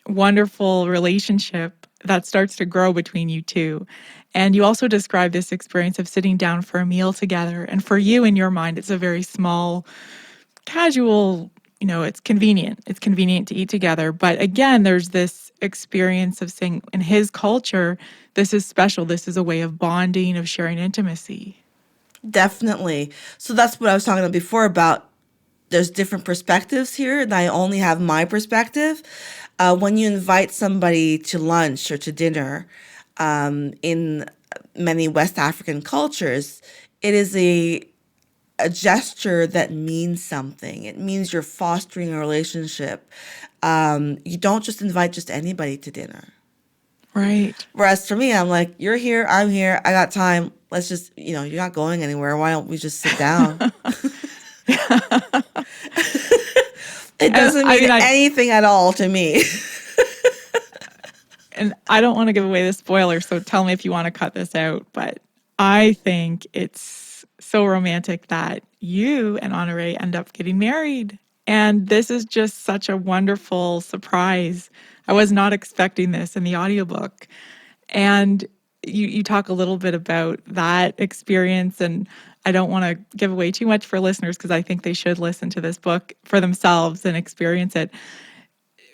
wonderful relationship that starts to grow between you two. And you also describe this experience of sitting down for a meal together. And for you, in your mind, it's a very small, casual, it's convenient. It's convenient to eat together. But again, there's this experience of saying, in his culture, this is special. This is a way of bonding, of sharing intimacy. Definitely. So that's what I was talking about before about there's different perspectives here, and I only have my perspective. When you invite somebody to lunch or to dinner, in many West African cultures, it is a gesture that means something. It means you're fostering a relationship. You don't just invite just anybody to dinner. Right. Whereas for me, I'm like, you're here, I'm here, I got time. Let's just, you're not going anywhere. Why don't we just sit down? It doesn't mean anything at all to me. And I don't want to give away the spoiler, so tell me if you want to cut this out. But I think it's so romantic that you and Honore end up getting married. And this is just such a wonderful surprise. I was not expecting this in the audiobook. And you talk a little bit about that experience, and I don't want to give away too much for listeners because I think they should listen to this book for themselves and experience it.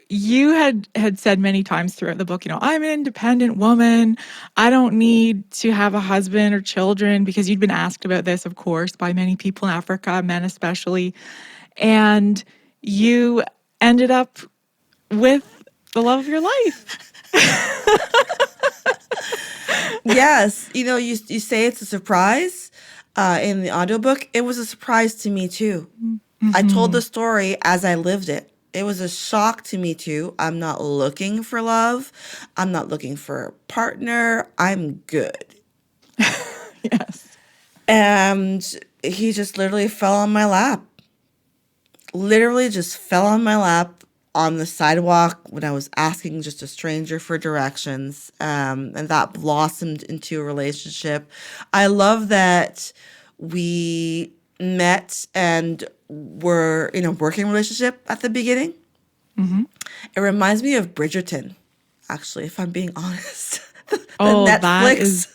You had said many times throughout the book, I'm an independent woman. I don't need to have a husband or children, because you'd been asked about this, of course, by many people in Africa, men especially. And you ended up with the love of your life. Yes. You say it's a surprise in the audiobook. It was a surprise to me, too. Mm-hmm. I told the story as I lived it. It was a shock to me, too. I'm not looking for love. I'm not looking for a partner. I'm good. Yes. And he just literally fell on my lap. Literally just fell on my lap on the sidewalk when I was asking just a stranger for directions. And that blossomed into a relationship. I love that we met and were in a working relationship at the beginning. Mm-hmm. It reminds me of Bridgerton, actually, if I'm being honest. Netflix,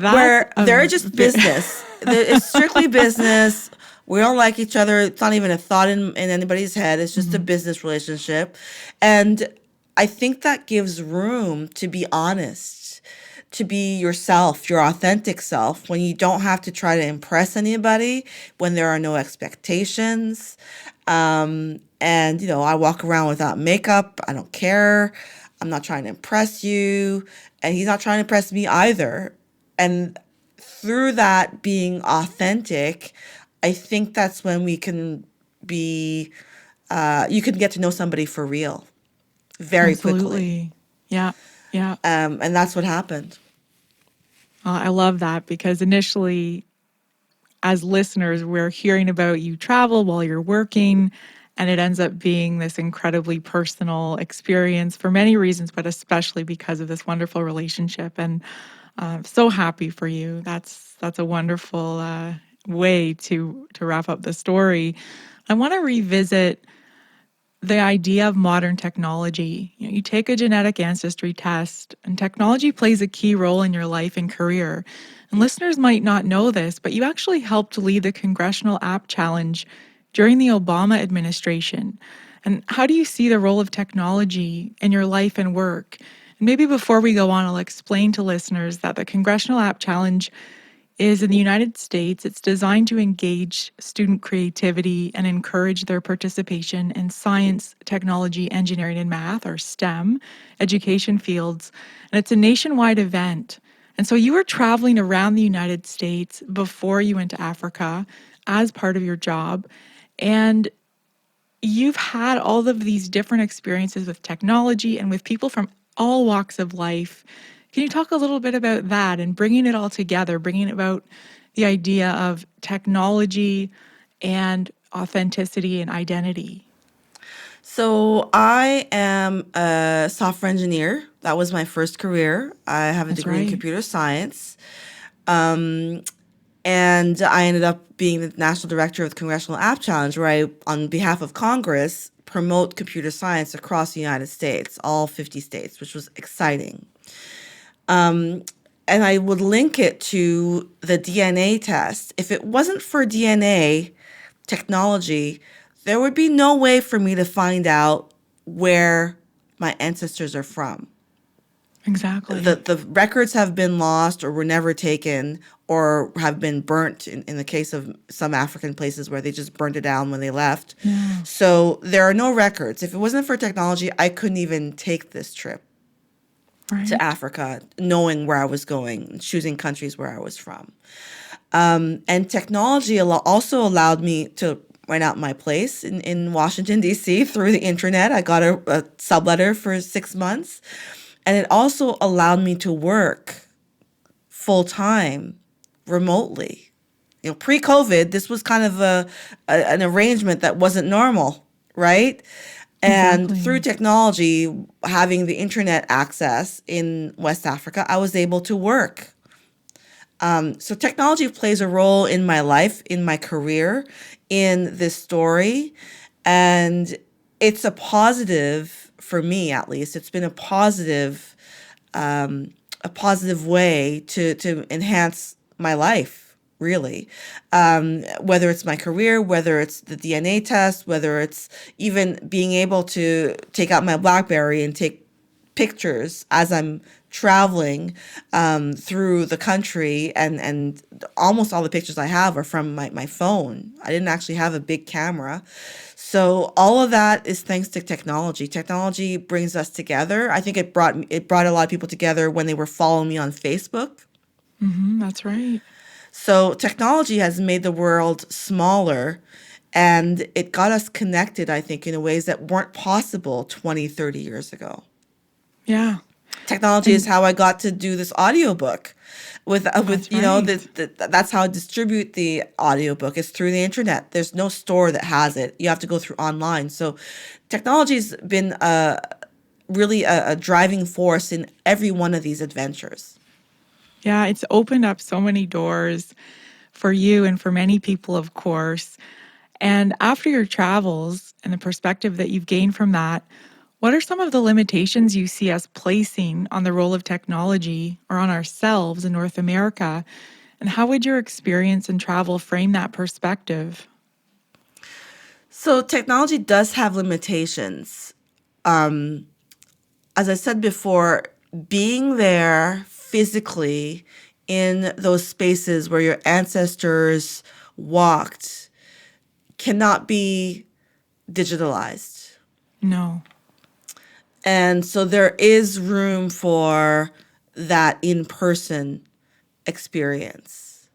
where they're just business. It's strictly business. We don't like each other. It's not even a thought in anybody's head. It's just a business relationship. And I think that gives room to be honest, to be yourself, your authentic self, when you don't have to try to impress anybody, when there are no expectations. And, I walk around without makeup. I don't care. I'm not trying to impress you. And he's not trying to impress me either. And through that being authentic, I think that's when we can be, you can get to know somebody for real very quickly. Yeah. Yeah. And that's what happened. I love that, because initially, as listeners, we're hearing about you travel while you're working, and it ends up being this incredibly personal experience for many reasons, but especially because of this wonderful relationship. And so happy for you. That's a wonderful way to wrap up the story. I want to revisit the idea of modern technology. You take a genetic ancestry test, and technology plays a key role in your life and career. And listeners might not know this, but you actually helped lead the Congressional App challenge during the Obama administration. And how do you see the role of technology in your life and work? And maybe before we go on, I'll explain to listeners that the Congressional App Challenge is in the United States. It's designed to engage student creativity and encourage their participation in science, technology, engineering, and math, or STEM, education fields. And it's a nationwide event. And so you were traveling around the United States before you went to Africa as part of your job. And you've had all of these different experiences with technology and with people from all walks of life. Can you talk a little bit about that and bringing it all together, bringing about the idea of technology and authenticity and identity? So I am a software engineer. That was my first career. I have a That's degree in right. computer science. And I ended up being the national director of the Congressional App Challenge, where I, on behalf of Congress, promote computer science across the United States, all 50 states, which was exciting. And I would link it to the DNA test. If it wasn't for DNA technology, there would be no way for me to find out where my ancestors are from. Exactly. The records have been lost or were never taken or have been burnt in the case of some African places where they just burned it down when they left. Yeah. So there are no records. If it wasn't for technology, I couldn't even take this trip Right. to Africa, knowing where I was going, choosing countries where I was from. And technology also allowed me to rent out my place in Washington, D.C. through the internet. I got a subletter for 6 months. And it also allowed me to work full-time remotely. Pre-COVID, this was kind of an arrangement that wasn't normal, right? And Exactly. through technology, having the internet access in West Africa, I was able to work. So technology plays a role in my life, in my career, in this story. And it's a positive for me, at least. It's been a positive way to enhance my life, really. Whether it's my career, whether it's the DNA test, whether it's even being able to take out my BlackBerry and take pictures as I'm traveling through the country, and almost all the pictures I have are from my phone. I didn't actually have a big camera. So all of that is thanks to technology. Technology brings us together. I think it brought a lot of people together when they were following me on Facebook. That's right. So technology has made the world smaller, and it got us connected, I think, in ways that weren't possible 20, 30 years ago. Yeah. Technology is how I got to do this audiobook with right. that's how I distribute the audiobook. It's through the internet. There's no store that has it. You have to go through online. So technology's been really a driving force in every one of these adventures. Yeah, it's opened up so many doors for you and for many people, of course. And after your travels and the perspective that you've gained from that, what are some of the limitations you see us placing on the role of technology or on ourselves in North America? And how would your experience and travel frame that perspective? So technology does have limitations. As I said before, being there physically in those spaces where your ancestors walked cannot be digitalized. No. And so there is room for that in-person experience.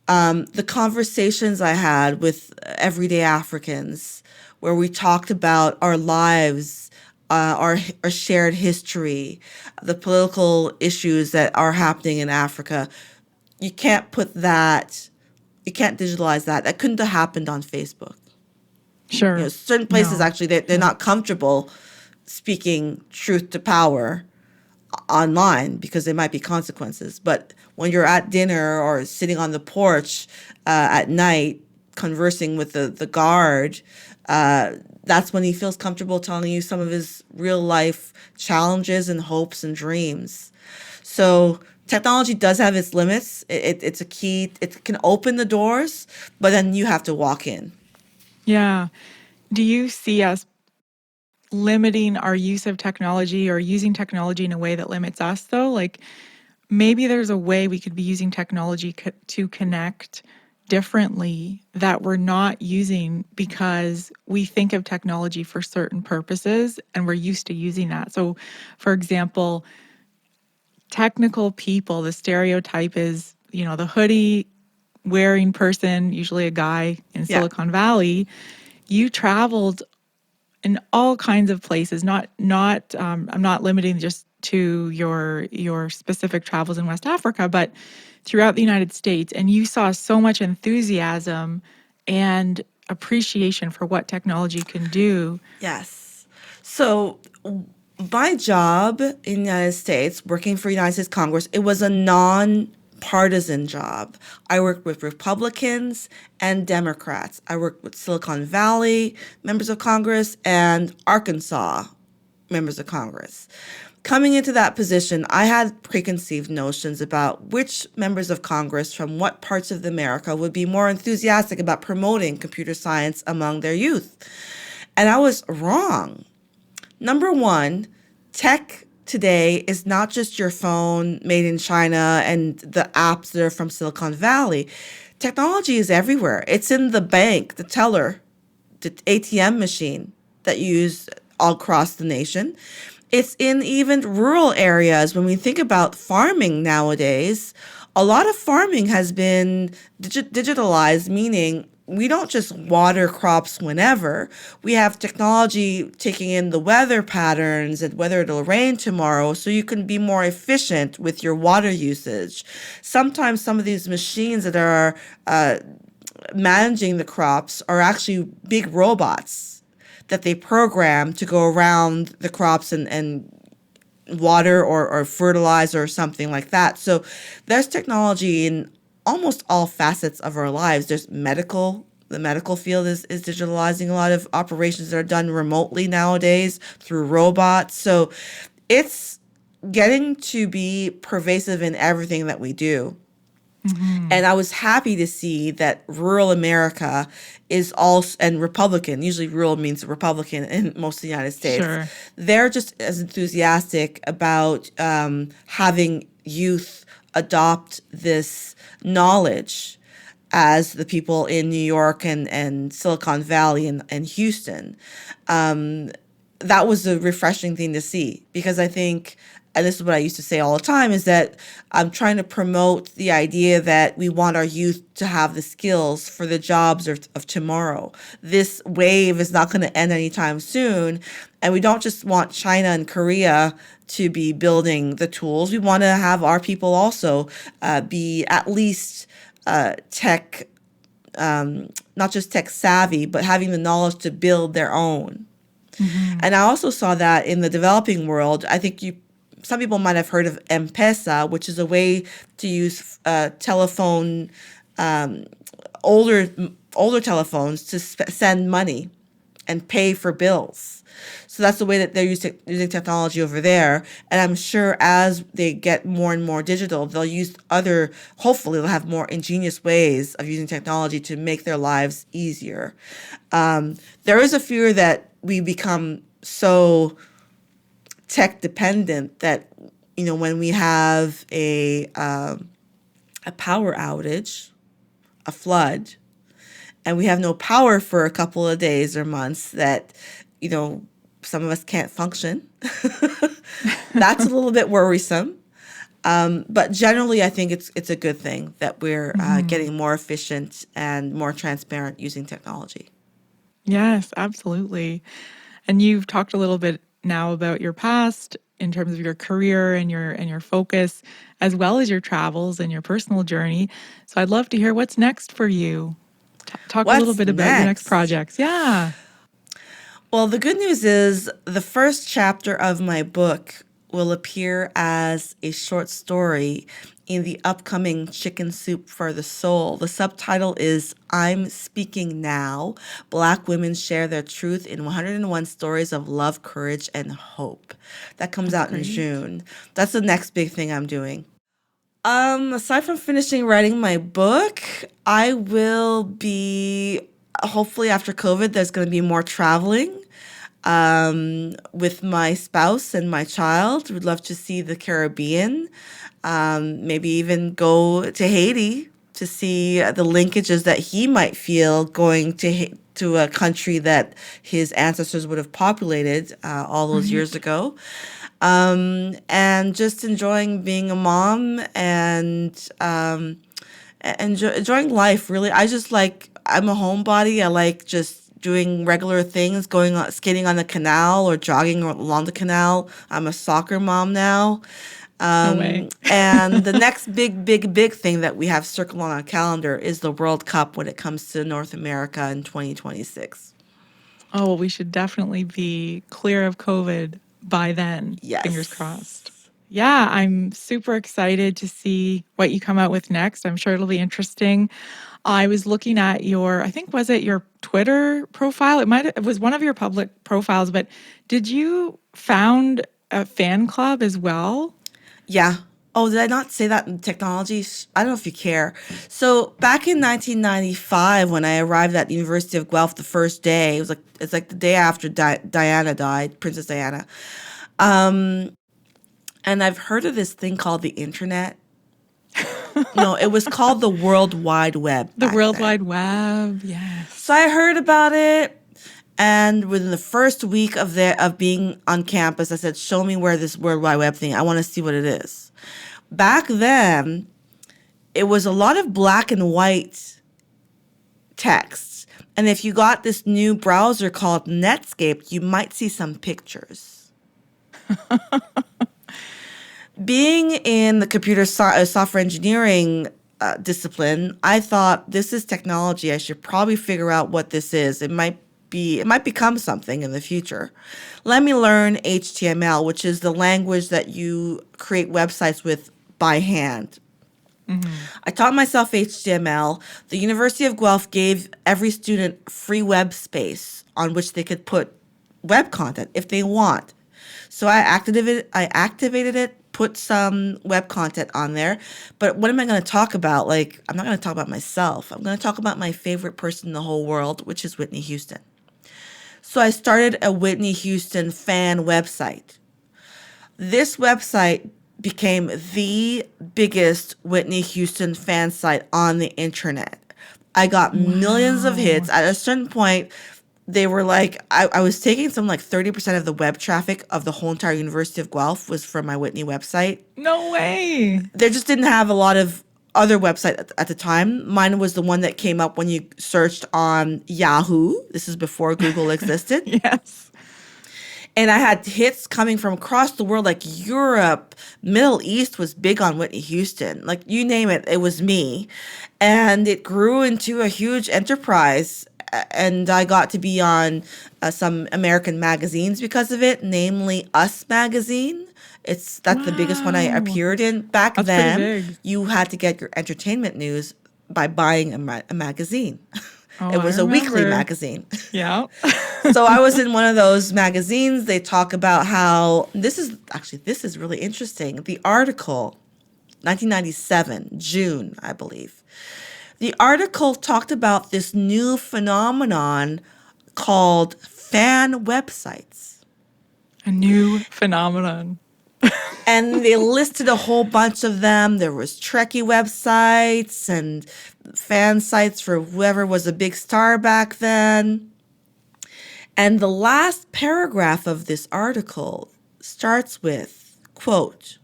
The conversations I had with everyday Africans, where we talked about our lives, our shared history, the political issues that are happening in Africa, you can't digitalize that. That couldn't have happened on Facebook. Sure. Certain places No. actually they're not comfortable speaking truth to power online because there might be consequences. But when you're at dinner or sitting on the porch at night conversing with the guard, that's when he feels comfortable telling you some of his real life challenges and hopes and dreams. So technology does have its limits. It's a key. It can open the doors, but then you have to walk in. Yeah. Do you see us limiting our use of technology or using technology in a way that limits us, though? Like maybe there's a way we could be using technology to connect differently that we're not using because we think of technology for certain purposes and we're used to using that. So, for example, technical people, the stereotype is, the hoodie wearing person, usually a guy in Yeah. Silicon Valley. You traveled in all kinds of places. I'm not limiting just to your specific travels in West Africa, but throughout the United States, and you saw so much enthusiasm and appreciation for what technology can do. Yes. So my job in the United States, working for United States Congress, it was a non-partisan job. I worked with Republicans and Democrats. I worked with Silicon Valley members of Congress and Arkansas members of Congress. Coming into that position, I had preconceived notions about which members of Congress from what parts of America would be more enthusiastic about promoting computer science among their youth. And I was wrong. Number one, tech today is not just your phone made in China and the apps that are from Silicon Valley. Technology is everywhere. It's in the bank, the teller, the ATM machine that you use all across the nation. It's in even rural areas. When we think about farming nowadays, a lot of farming has been digitalized, meaning we don't just water crops whenever. We have technology taking in the weather patterns and whether it'll rain tomorrow, so you can be more efficient with your water usage. Sometimes some of these machines that are managing the crops are actually big robots that they program to go around the crops and water or fertilize or something like that. So there's technology in almost all facets of our lives. There's the medical field is digitalizing a lot of operations that are done remotely nowadays through robots. So it's getting to be pervasive in everything that we do. Mm-hmm. And I was happy to see that rural America is also, and Republican, usually rural means Republican in most of the United States. Sure. They're just as enthusiastic about having youth adopt this knowledge as the people in New York and Silicon Valley and Houston. That was a refreshing thing to see, because I think, and this is what I used to say all the time, is that I'm trying to promote the idea that we want our youth to have the skills for the jobs of tomorrow. This wave is not going to end anytime soon. And we don't just want China and Korea to be building the tools. We want to have our people also be at least tech, not just tech savvy, but having the knowledge to build their own. Mm-hmm. And I also saw that in the developing world. I think some people might have heard of M-Pesa, which is a way to use telephone, older telephones to send money and pay for bills. So that's the way that they're using technology over there. And I'm sure as they get more and more digital, they'll use hopefully they'll have more ingenious ways of using technology to make their lives easier. There is a fear that we become so tech dependent that, when we have a power outage, a flood, and we have no power for a couple of days or months, that, some of us can't function. That's a little bit worrisome. But generally, I think it's a good thing that we're getting more efficient and more transparent using technology. Yes, absolutely. And you've talked a little bit now about your past in terms of your career and your focus, as well as your travels and your personal journey. So I'd love to hear what's next for you. Talk a little bit about your next projects. Yeah. Well, the good news is the first chapter of my book will appear as a short story in the upcoming Chicken Soup for the Soul. The subtitle is I'm Speaking Now. Black Women Share Their Truth in 101 Stories of Love, Courage, and Hope. That comes out in June. That's the next big thing I'm doing. Aside from finishing writing my book, I will be, hopefully after COVID, there's going to be more traveling. with my spouse and my child. We'd love to see the Caribbean, maybe even go to Haiti to see the linkages that he might feel going to a country that his ancestors would have populated all those years ago. And just enjoying being a mom and enjoying life, really. I'm a homebody. I like just doing regular things, skating on the canal or jogging along the canal. I'm a soccer mom now. No way. And the next big thing that we have circled on our calendar is the World Cup when it comes to North America in 2026. Oh, well, we should definitely be clear of COVID by then. Yes. Fingers crossed. Yeah, I'm super excited to see what you come out with next. I'm sure it'll be interesting. I was looking at I think, was it your Twitter profile? It was one of your public profiles, but did you found a fan club as well? Yeah. Oh, did I not say that in technology? I don't know if you care. So back in 1995, when I arrived at the University of Guelph the first day, it's like the day after Diana died, Princess Diana. And I've heard of this thing called the internet. No, it was called the World Wide Web. The World Wide Web, yes. So I heard about it. And within the first week of being on campus, I said, show me where this World Wide Web thing, I want to see what it is. Back then, it was a lot of black and white texts. And if you got this new browser called Netscape, you might see some pictures. Being in the computer software engineering discipline, I thought, this is technology. I should probably figure out what this is. It might become something in the future. Let me learn HTML, which is the language that you create websites with by hand. Mm-hmm. I taught myself HTML. The University of Guelph gave every student free web space on which they could put web content if they want. So I activated it, put some web content on there. But what am I going to talk about? I'm not going to talk about myself. I'm going to talk about my favorite person in the whole world, which is Whitney Houston. So I started a Whitney Houston fan website. This website became the biggest Whitney Houston fan site on the internet. I got millions of hits. At a certain point, they were I was taking some 30% of the web traffic of the whole entire University of Guelph was from my Whitney website. No way. They just didn't have a lot of other website at the time. Mine was the one that came up when you searched on Yahoo. This is before Google existed. Yes. And I had hits coming from across the world, like Europe, Middle East was big on Whitney Houston. You name it, it was me. And it grew into a huge enterprise. And I got to be on some American magazines because of it, namely Us magazine. That's the biggest one I appeared in. Back then, you had to get your entertainment news by buying a magazine. Oh, it was a weekly magazine. Yeah. So I was in one of those magazines. They talk about how this is really interesting. The article, 1997, June, I believe. The article talked about this new phenomenon called fan websites. A new phenomenon. And they listed a whole bunch of them. There was Trekkie websites and fan sites for whoever was a big star back then. And the last paragraph of this article starts with, quote,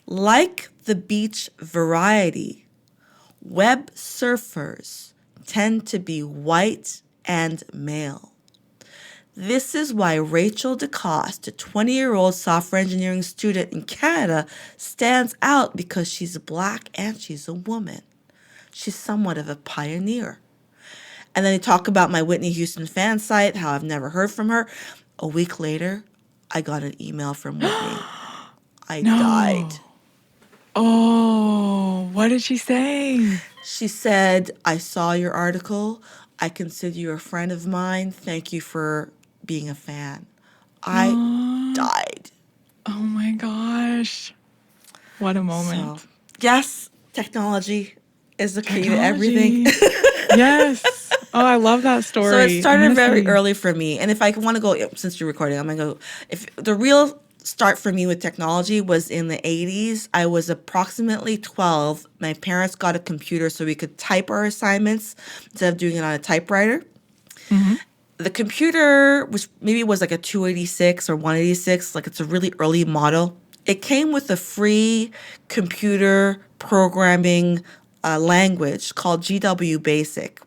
like the beach variety, web surfers tend to be white and male. This is why Rachel Décoste, a 20-year-old software engineering student in Canada, stands out because she's black and she's a woman. She's somewhat of a pioneer. And then they talk about my Whitney Houston fan site, how I've never heard from her. A week later, I got an email from Whitney. I died. Oh, what did she say? She said, I saw your article. I consider you a friend of mine. Thank you for being a fan. I died. Oh my gosh. What a moment. So, yes, technology is the key to everything. Yes. Oh, I love that story. So it started very early for me. And if I want to go, since you're recording, I'm going to go. If the real start for me with technology was in the 80s. I was approximately 12. My parents got a computer so we could type our assignments instead of doing it on a typewriter. Mm-hmm. The computer, which maybe was like a 286 or 186, like it's a really early model, it came with a free computer programming language called GW Basic.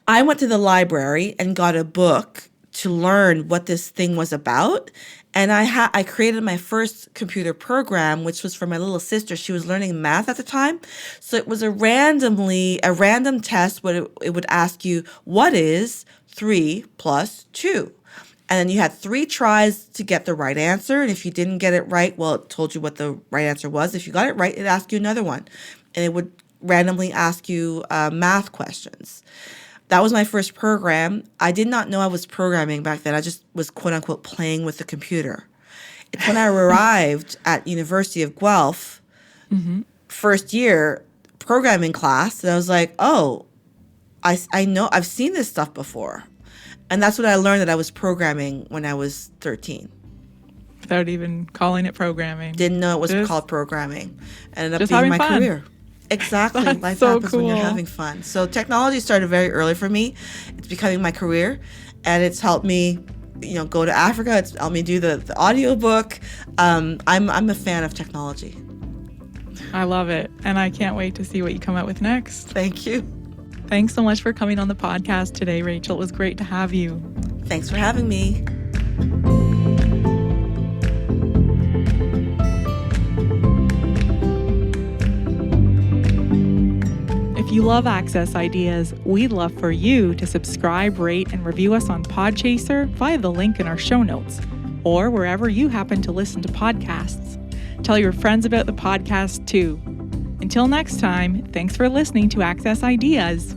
I went to the library and got a book to learn what this thing was about. And I created my first computer program, which was for my little sister. She was learning math at the time. So it was a random test where it would ask you, what is 3 plus 2? And then you had 3 tries to get the right answer. And if you didn't get it right, well, it told you what the right answer was. If you got it right, it asked you another one. And it would randomly ask you math questions. That was my first program. I did not know I was programming back then. I just was, quote unquote, playing with the computer. It's when I arrived at University of Guelph, first year programming class, and I was like, oh, I know, I've seen this stuff before. And that's when I learned that I was programming when I was 13. Without even calling it programming. Didn't know it was called programming. Ended up being my fun. career. Exactly. That's Life so happens when you're cool. having fun. So technology started very early for me. It's becoming my career, and it's helped me, go to Africa. It's helped me do the audiobook. I'm a fan of technology. I love it. And I can't wait to see what you come out with next. Thank you. Thanks so much for coming on the podcast today, Rachel. It was great to have you. Thanks for having me. If you love Access Ideas, we'd love for you to subscribe, rate, and review us on Podchaser via the link in our show notes, or wherever you happen to listen to podcasts. Tell your friends about the podcast too. Until next time, thanks for listening to Access Ideas.